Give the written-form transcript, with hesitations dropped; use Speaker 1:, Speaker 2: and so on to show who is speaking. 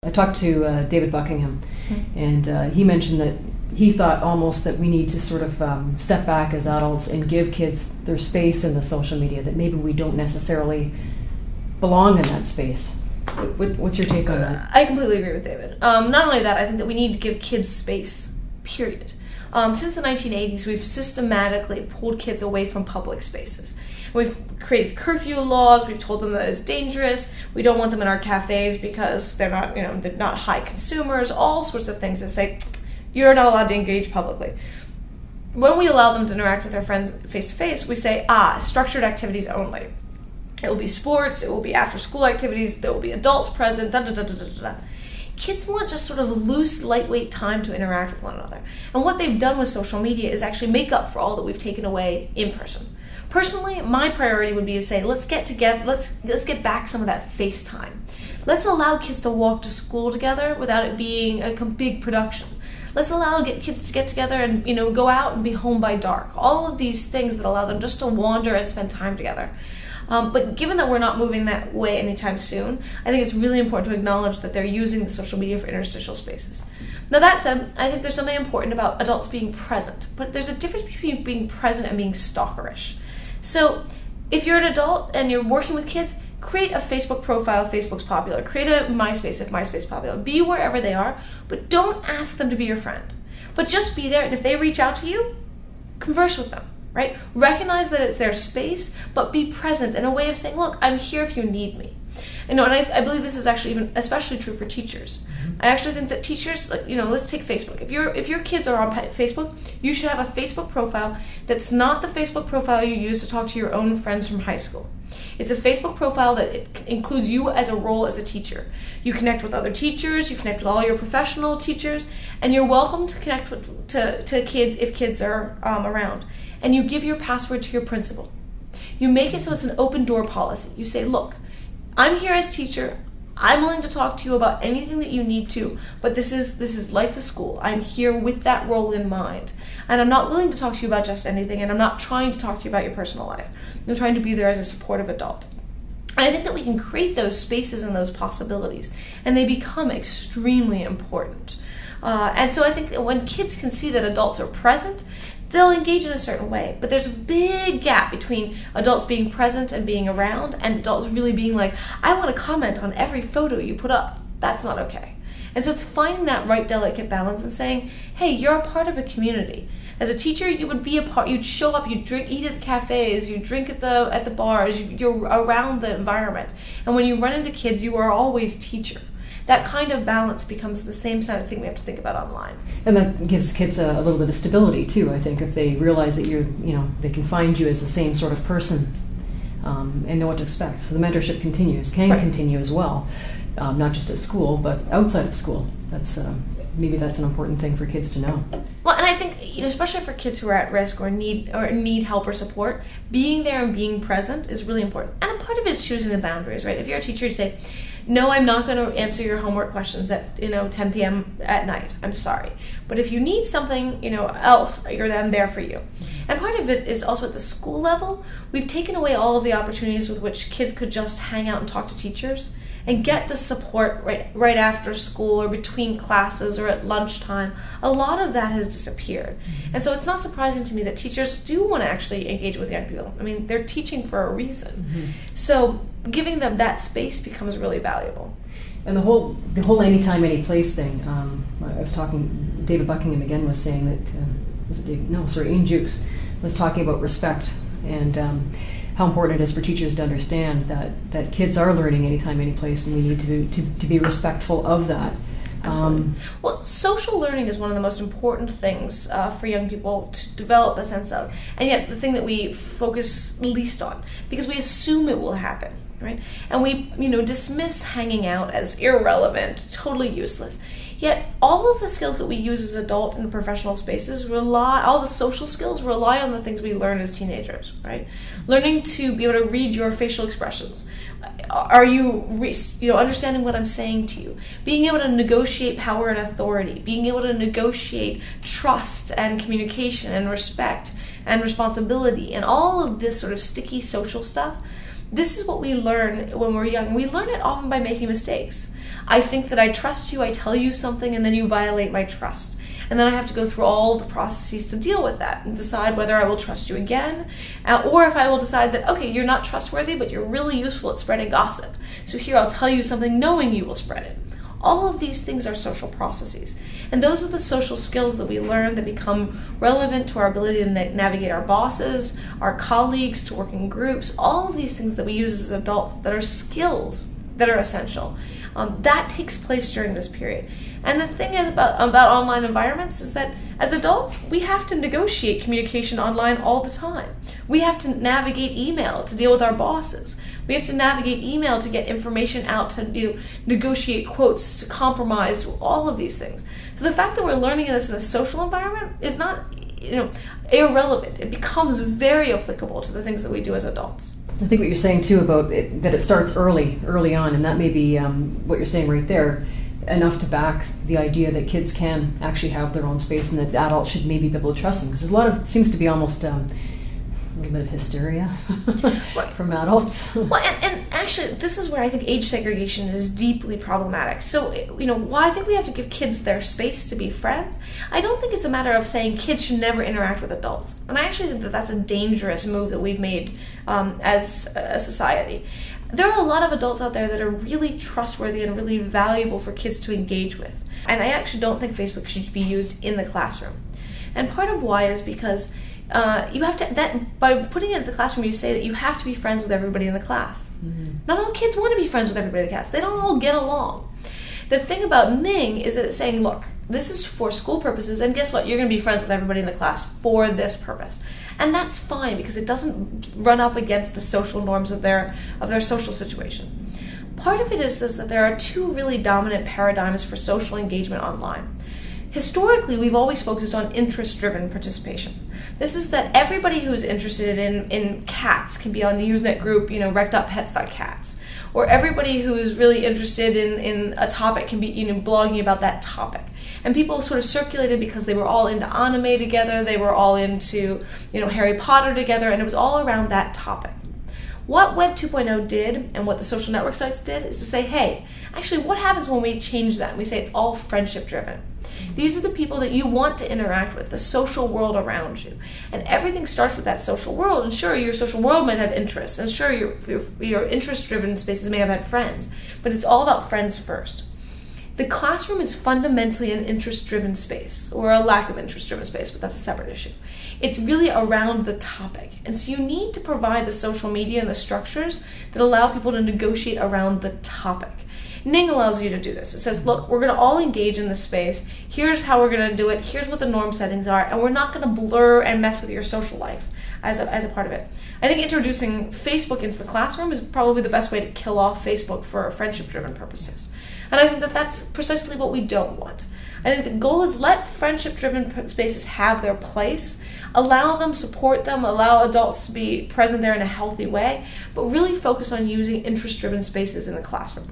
Speaker 1: I talked to David Buckingham, and he mentioned that he thought almost that we need to sort of step back as adults and give kids their space in the social media, that maybe we don't necessarily belong in that space. What's your take on that?
Speaker 2: I completely agree with David. Not only that, I think that we need to give kids space, period. Since the 1980s, we've systematically pulled kids away from public spaces. We've created curfew laws. We've told them that it's dangerous. We don't want them in our cafes because they're not high consumers. All sorts of things that say you're not allowed to engage publicly. When we allow them to interact with their friends face to face, we say, structured activities only. It will be sports. It will be after school activities. There will be adults present. Da da da da da da. Kids want just sort of loose, lightweight time to interact with one another. And what they've done with social media is actually make up for all that we've taken away in person. Personally, my priority would be to say, let's get together, let's get back some of that face time. Let's allow kids to walk to school together without it being a big production. Let's allow kids to get together and go out and be home by dark. All of these things that allow them just to wander and spend time together. But given that we're not moving that way anytime soon, I think it's really important to acknowledge that they're using the social media for interstitial spaces. Now that said, I think there's something important about adults being present, but there's a difference between being present and being stalkerish. So if you're an adult and you're working with kids, create a Facebook profile if Facebook's popular. Create a MySpace if MySpace is popular. Be wherever they are, but don't ask them to be your friend. But just be there, and if they reach out to you, converse with them. Right? Recognize that it's their space, but be present in a way of saying, look, I'm here if you need me. And I believe this is actually even especially true for teachers. I actually think that teachers, let's take Facebook. If your kids are on Facebook, you should have a Facebook profile that's not the Facebook profile you use to talk to your own friends from high school. It's a Facebook profile that includes you as a role as a teacher. You connect with other teachers, you connect with all your professional teachers, and you're welcome to connect to kids if kids are around. And you give your password to your principal. You make it so it's an open door policy. You say, look, I'm here as teacher. I'm willing to talk to you about anything that you need to, but this is like the school. I'm here with that role in mind. And I'm not willing to talk to you about just anything, and I'm not trying to talk to you about your personal life. I'm trying to be there as a supportive adult. And I think that we can create those spaces and those possibilities, and they become extremely important. And so I think that when kids can see that adults are present, they'll engage in a certain way. But there's a big gap between adults being present and being around and adults really being like, I want to comment on every photo you put up. That's not okay. And so it's finding that right delicate balance and saying, hey, you're a part of a community. As a teacher, you would be a part, you'd show up, you'd eat at the cafes, you drink at the bars, you're around the environment. And when you run into kids, you are always teacher. That kind of balance becomes the same kind of thing we have to think about online.
Speaker 1: And that gives kids a little bit of stability too, I think, if they realize that they can find you as the same sort of person and know what to expect. So the mentorship can continue as well, not just at school, but outside of school. Maybe that's an important thing for kids to know.
Speaker 2: Well, and I think, especially for kids who are at risk or need help or support, being there and being present is really important. And a part of it is choosing the boundaries, right? If you're a teacher, you say, no, I'm not going to answer your homework questions at 10 p.m. at night. I'm sorry. But if you need something, else, I'm there for you. And part of it is also at the school level. We've taken away all of the opportunities with which kids could just hang out and talk to teachers and get the support right after school or between classes or at lunchtime. A lot of that has disappeared. And so it's not surprising to me that teachers do want to actually engage with young people. I mean, they're teaching for a reason. Mm-hmm. So giving them that space becomes really valuable.
Speaker 1: And the whole anytime, any place thing, I was talking, David Buckingham again was saying that, Ian Jukes was talking about respect and how important it is for teachers to understand that kids are learning anytime, any place, and we need to be respectful of that.
Speaker 2: Absolutely. Well, social learning is one of the most important things for young people to develop a sense of, and yet the thing that we focus least on, because we assume it will happen, right? And we, dismiss hanging out as irrelevant, totally useless. Yet all of the skills that we use as adult in professional spaces all the social skills rely on the things we learn as teenagers, right? Learning to be able to read your facial expressions. Are you understanding what I'm saying to you? Being able to negotiate power and authority. Being able to negotiate trust and communication and respect and responsibility and all of this sort of sticky social stuff. This is what we learn when we're young. We learn it often by making mistakes. I think that I trust you, I tell you something, and then you violate my trust. And then I have to go through all the processes to deal with that and decide whether I will trust you again, or if I will decide that, okay, you're not trustworthy, but you're really useful at spreading gossip. So here I'll tell you something knowing you will spread it. All of these things are social processes. And those are the social skills that we learn that become relevant to our ability to navigate our bosses, our colleagues, to work in groups, all of these things that we use as adults that are skills that are essential. That takes place during this period. And the thing is about online environments is that as adults, we have to negotiate communication online all the time. We have to navigate email to deal with our bosses. We have to navigate email to get information out, to negotiate quotes, to compromise, to all of these things. So the fact that we're learning this in a social environment is not irrelevant. It becomes very applicable to the things that we do as adults.
Speaker 1: I think what you're saying too about it, that it starts early on, and that may be what you're saying right there, enough to back the idea that kids can actually have their own space and that adults should maybe be able to trust them. Because there's a lot of, it seems to be almost a little bit of hysteria from adults.
Speaker 2: Well, and actually, this is where I think age segregation is deeply problematic. So, why I think we have to give kids their space to be friends, I don't think it's a matter of saying kids should never interact with adults. And I actually think that that's a dangerous move that we've made as a society. There are a lot of adults out there that are really trustworthy and really valuable for kids to engage with. And I actually don't think Facebook should be used in the classroom. And part of why is because you have to, by putting it in the classroom, you say that you have to be friends with everybody in the class. Mm-hmm. Not all kids want to be friends with everybody in the class. They don't all get along. The thing about Ning is that it's saying, look, this is for school purposes, and guess what? You're going to be friends with everybody in the class for this purpose. And that's fine because it doesn't run up against the social norms of their social situation. Part of it is that there are two really dominant paradigms for social engagement online. Historically, we've always focused on interest-driven participation. This is that everybody who's interested in cats can be on the Usenet group, rec.pets.cats. Or everybody who's really interested in a topic can be blogging about that topic. And people sort of circulated because they were all into anime together, they were all into Harry Potter together, and it was all around that topic. What Web 2.0 did, and what the social network sites did, is to say, hey, actually what happens when we change that? And we say it's all friendship driven. These are the people that you want to interact with, the social world around you. And everything starts with that social world. And sure, your social world might have interests. And sure, your interest-driven spaces may have had friends. But it's all about friends first. The classroom is fundamentally an interest-driven space, or a lack of interest-driven space, but that's a separate issue. It's really around the topic. And so you need to provide the social media and the structures that allow people to negotiate around the topic. Ning allows you to do this. It says, look, we're going to all engage in this space. Here's how we're going to do it. Here's what the norm settings are. And we're not going to blur and mess with your social life as a part of it. I think introducing Facebook into the classroom is probably the best way to kill off Facebook for friendship-driven purposes. And I think that that's precisely what we don't want. I think the goal is let friendship-driven spaces have their place, allow them, support them, allow adults to be present there in a healthy way, but really focus on using interest-driven spaces in the classroom.